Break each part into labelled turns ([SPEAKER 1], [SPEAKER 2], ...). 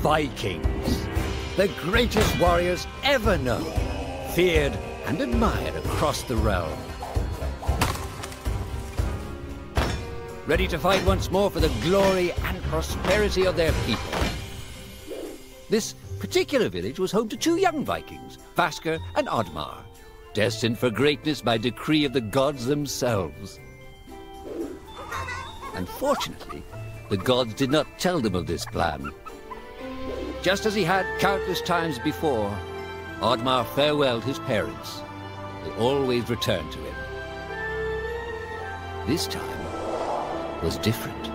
[SPEAKER 1] Vikings, the greatest warriors ever known, feared and admired across the realm. Ready to fight once more for the glory and prosperity of their people. This particular village was home to two young Vikings, Vasker and Oddmar, destined for greatness by decree of the gods themselves. Unfortunately, the gods did not tell them of this plan. Just as he had countless times before, Oddmar farewelled his parents. They always returned to him. This time was different.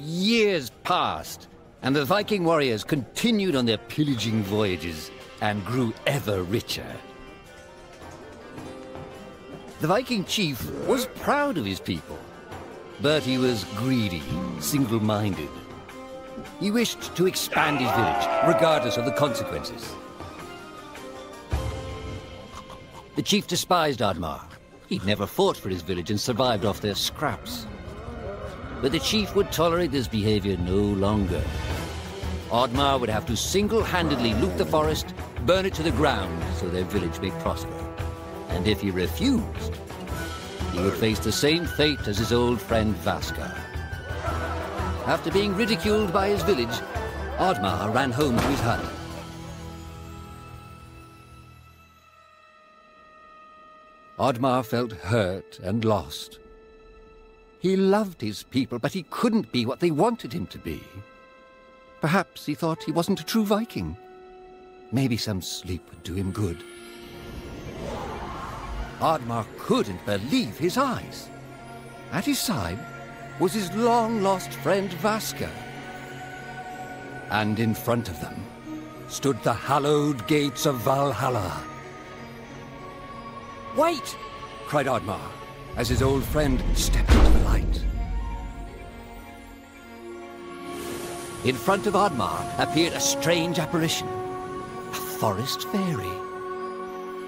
[SPEAKER 1] Years passed, and the Viking warriors continued on their pillaging voyages and grew ever richer. The Viking chief was proud of his people, but he was greedy, single-minded. He wished to expand his village, regardless of the consequences. The chief despised Oddmar. He'd never fought for his village and survived off their scraps. But the chief would tolerate this behavior no longer. Oddmar would have to single-handedly loot the forest, burn it to the ground so their village may prosper. And if he refused, he would face the same fate as his old friend Vasker. After being ridiculed by his village, Oddmar ran home to his hut. Oddmar felt hurt and lost. He loved his people, but he couldn't be what they wanted him to be. Perhaps he thought he wasn't a true Viking. Maybe some sleep would do him good. Oddmar couldn't believe his eyes. At his side was his long-lost friend Vasker. And in front of them stood the hallowed gates of Valhalla. "Wait!" cried Oddmar, as his old friend stepped into the light. In front of Oddmar appeared a strange apparition, a forest fairy.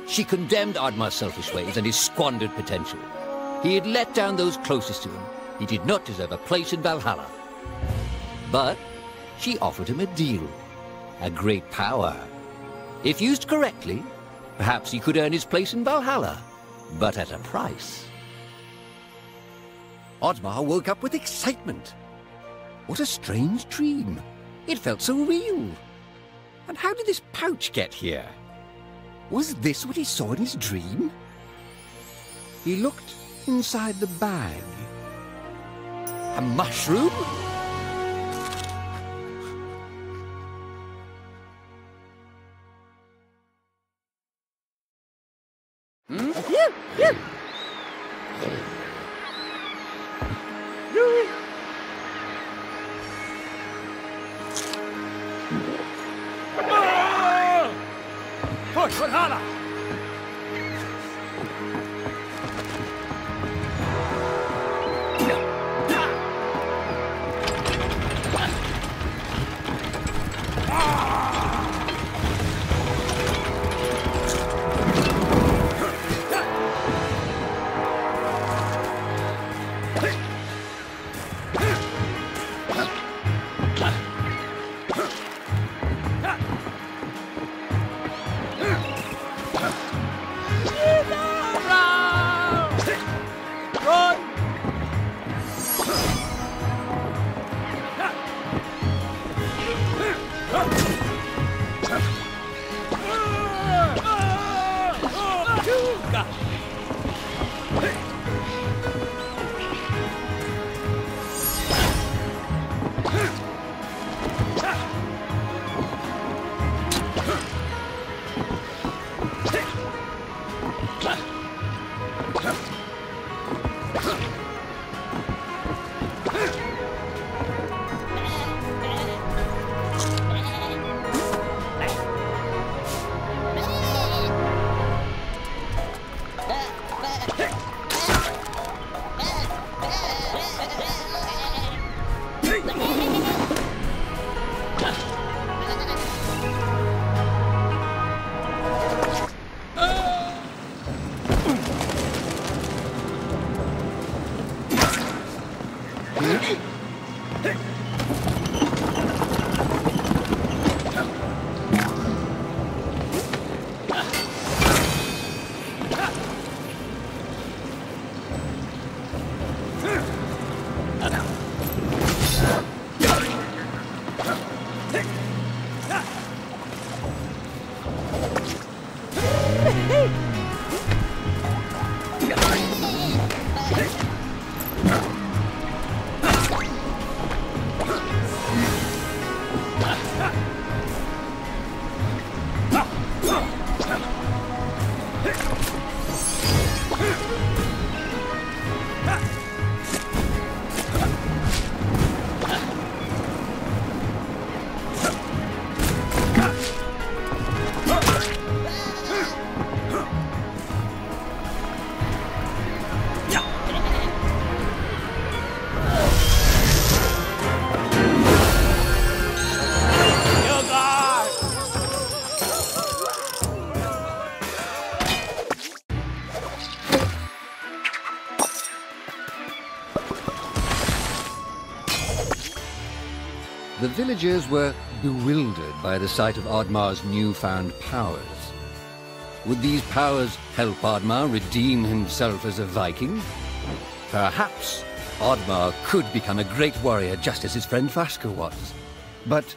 [SPEAKER 1] She condemned Oddmar's selfish ways and his squandered potential. He had let down those closest to him. He did not deserve a place in Valhalla. But she offered him a deal, a great power. If used correctly, perhaps he could earn his place in Valhalla, but at a price. Oddmar woke up with excitement. What a strange dream. It felt so real. And how did this pouch get here? Was this what he saw in his dream? He looked inside the bag. A mushroom?
[SPEAKER 2] Valhalla!
[SPEAKER 1] The villagers were bewildered by the sight of Oddmar's newfound powers. Would these powers help Oddmar redeem himself as a Viking? Perhaps Oddmar could become a great warrior just as his friend Vaska was. But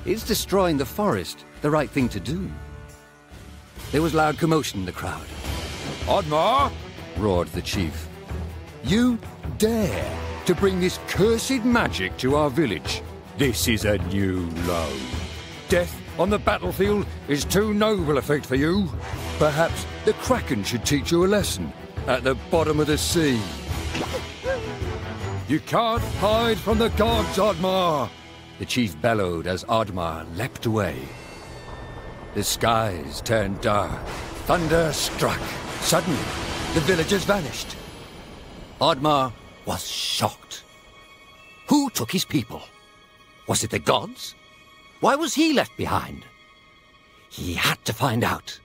[SPEAKER 1] is destroying the forest the right thing to do? There was loud commotion in the crowd.
[SPEAKER 2] Oddmar!
[SPEAKER 1] Roared the chief.
[SPEAKER 2] You dare to bring this cursed magic to our village? This is a new low. Death on the battlefield is too noble a fate for you. Perhaps the Kraken should teach you a lesson at the bottom of the sea. You can't hide from the gods, Oddmar!
[SPEAKER 1] The chief bellowed as Oddmar leapt away. The skies turned dark. Thunder struck. Suddenly, the villagers vanished. Oddmar was shocked. Who took his people? Was it the gods? Why was he left behind? He had to find out.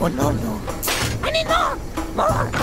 [SPEAKER 3] Oh, no, no. I need more! More!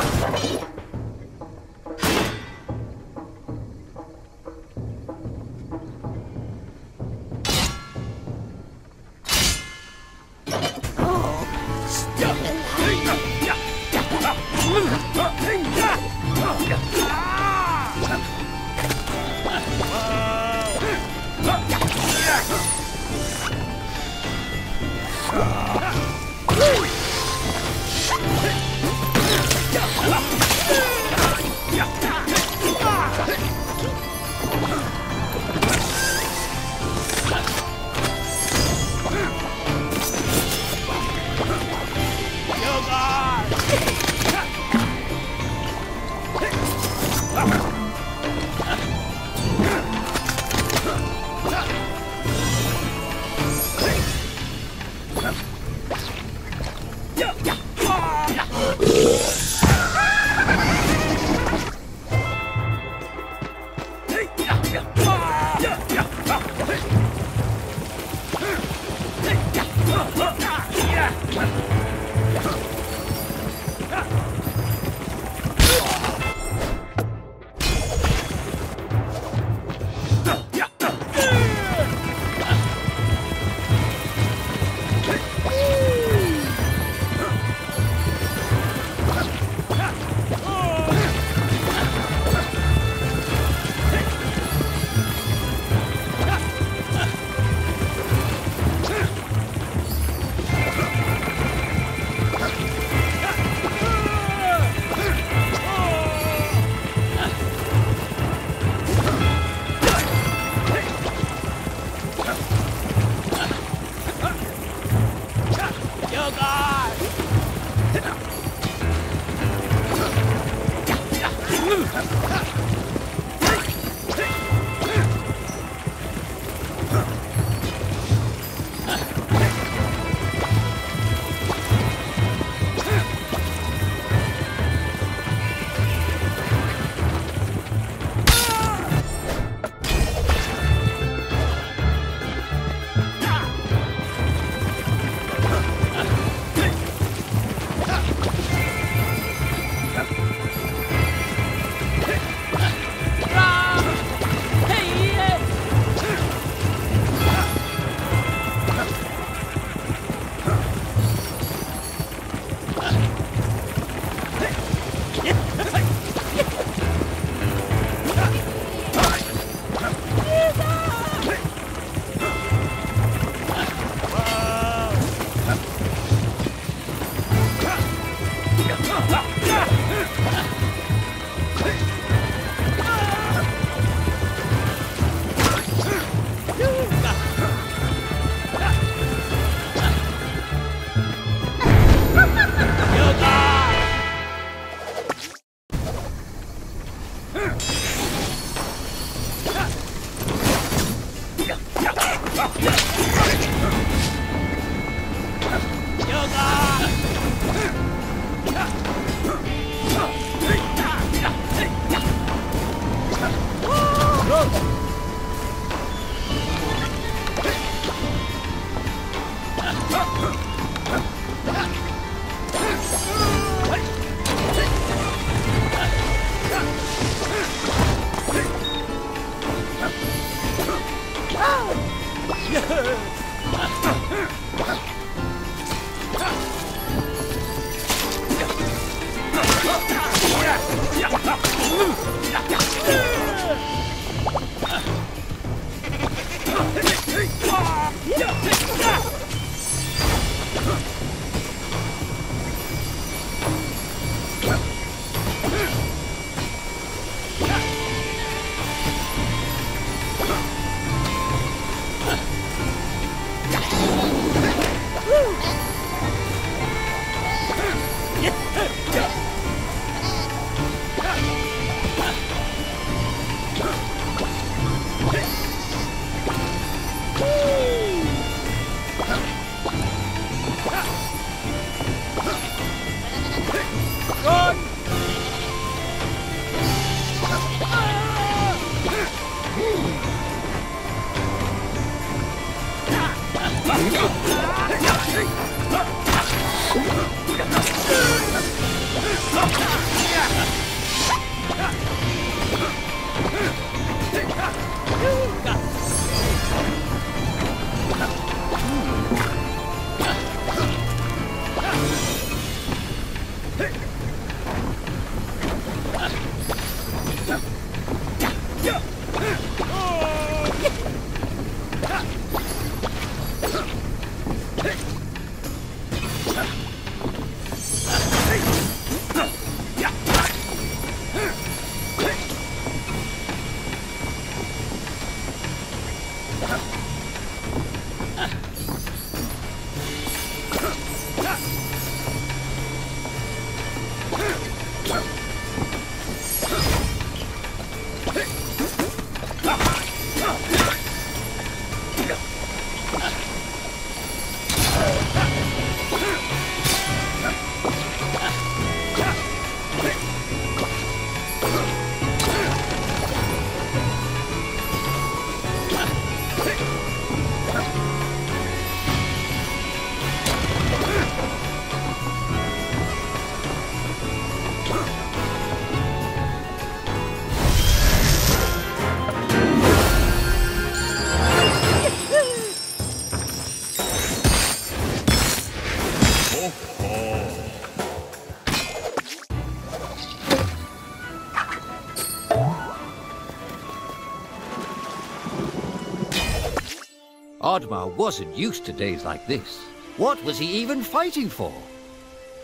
[SPEAKER 1] Oddmar wasn't used to days like this. What was he even fighting for?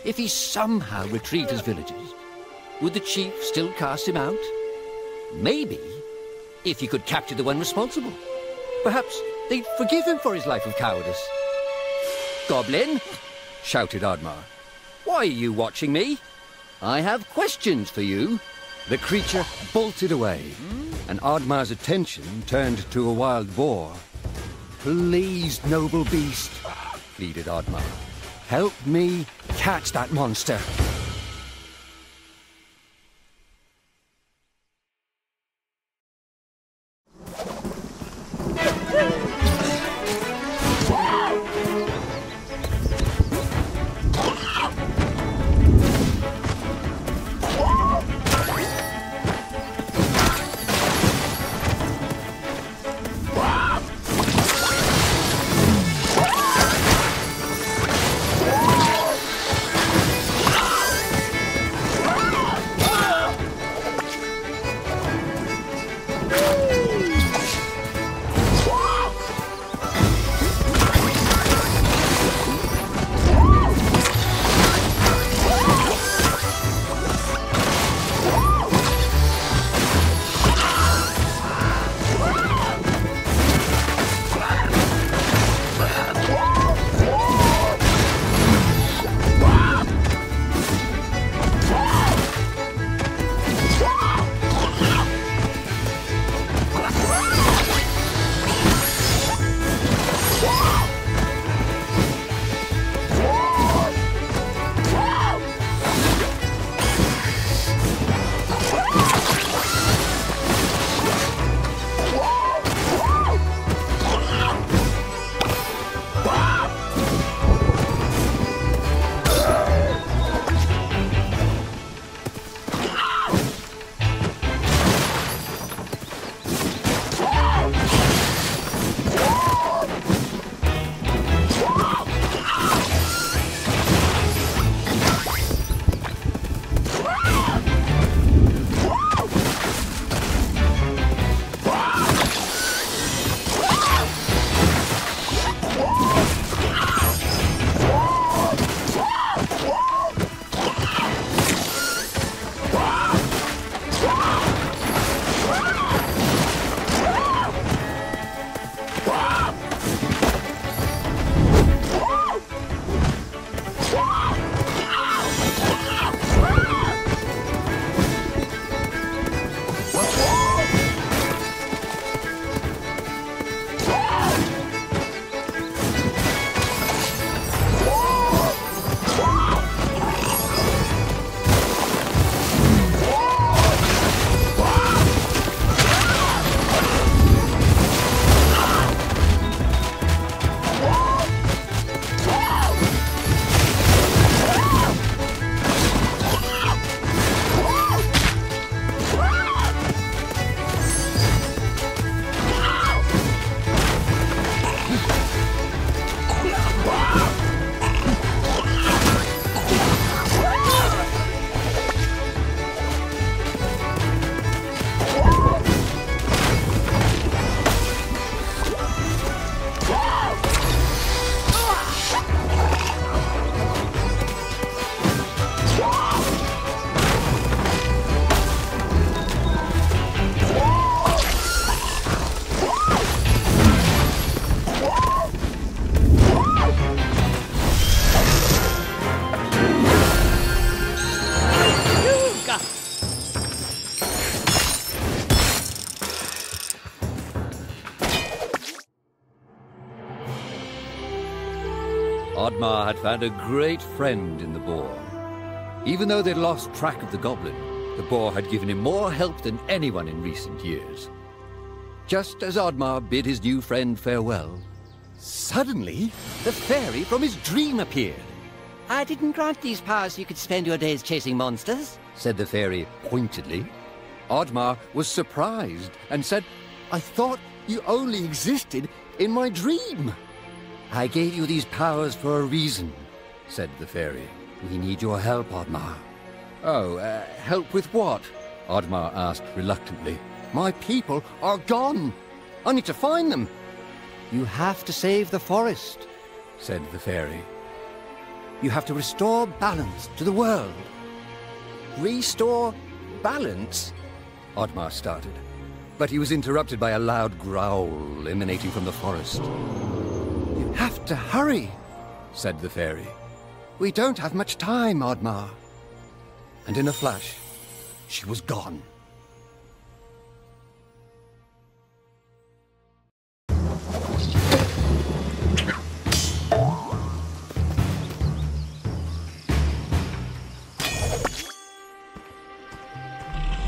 [SPEAKER 1] If he somehow retrieved his villagers, would the chief still cast him out? Maybe, if he could capture the one responsible. Perhaps they'd forgive him for his life of cowardice. "Goblin!" shouted Oddmar. "Why are you watching me? I have questions for you."
[SPEAKER 2] The creature bolted away, and Oddmar's attention turned to a wild boar. "Please, noble beast," pleaded Oddmar. "Help me catch that monster." Oddmar had found a great friend in the boar. Even though they'd lost track of the goblin, the boar had given him more help than anyone in recent years. Just as Oddmar bid his new friend farewell, suddenly the fairy from his dream appeared.
[SPEAKER 1] I didn't grant these powers so you could spend your days chasing monsters,
[SPEAKER 2] said the fairy pointedly. Oddmar was surprised and said, I thought you only existed in my dream. I gave you these powers for a reason, said the fairy. We need your help, Oddmar. Oh, help with what? Oddmar asked reluctantly. My people are gone. I need to find them. You have to save the forest, said the fairy. You have to restore balance to the world. Restore balance? Oddmar started, but he was interrupted by a loud growl emanating from the forest. You have to hurry, said the fairy. We don't have much time, Oddmar. And in a flash, she was gone.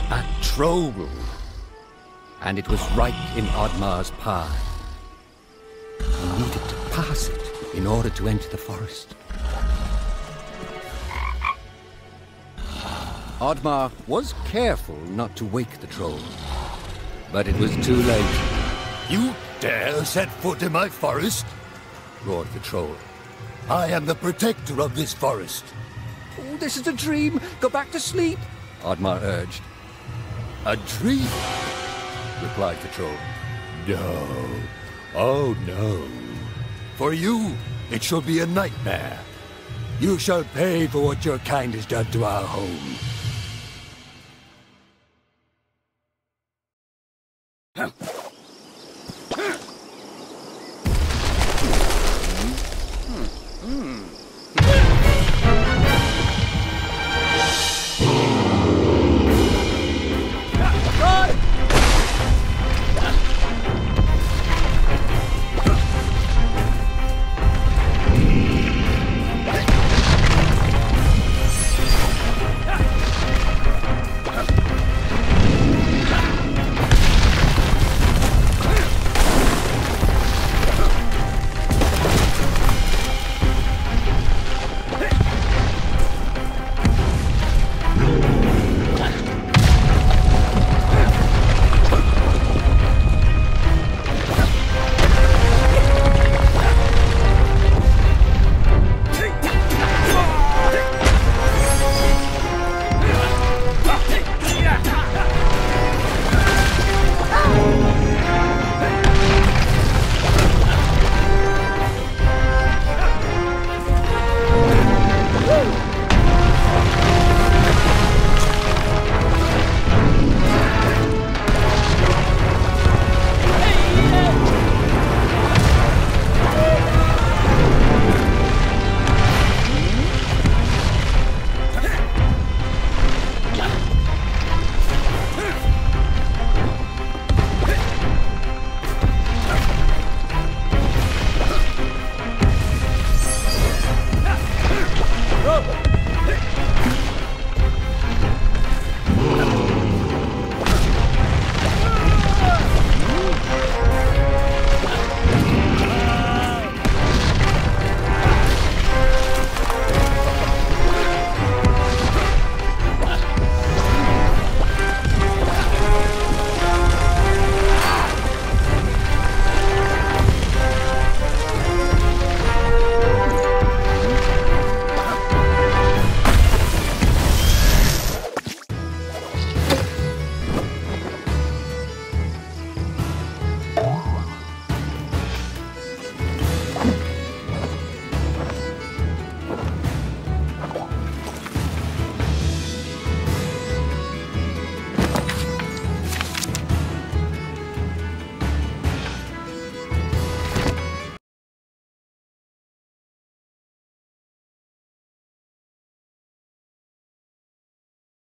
[SPEAKER 2] A troll. And it was right in Oddmar's path. He needed to pass it in order to enter the forest. Oddmar was careful not to wake the troll, but it was too late.
[SPEAKER 4] You dare set foot in my forest?
[SPEAKER 2] Roared the troll.
[SPEAKER 4] I am the protector of this forest.
[SPEAKER 2] Oh, this is a dream. Go back to sleep, Oddmar urged.
[SPEAKER 4] A dream?
[SPEAKER 2] Replied the troll.
[SPEAKER 4] No. Oh, no. For you, it shall be a nightmare. You shall pay for what your kind has done to our home.
[SPEAKER 2] Huh.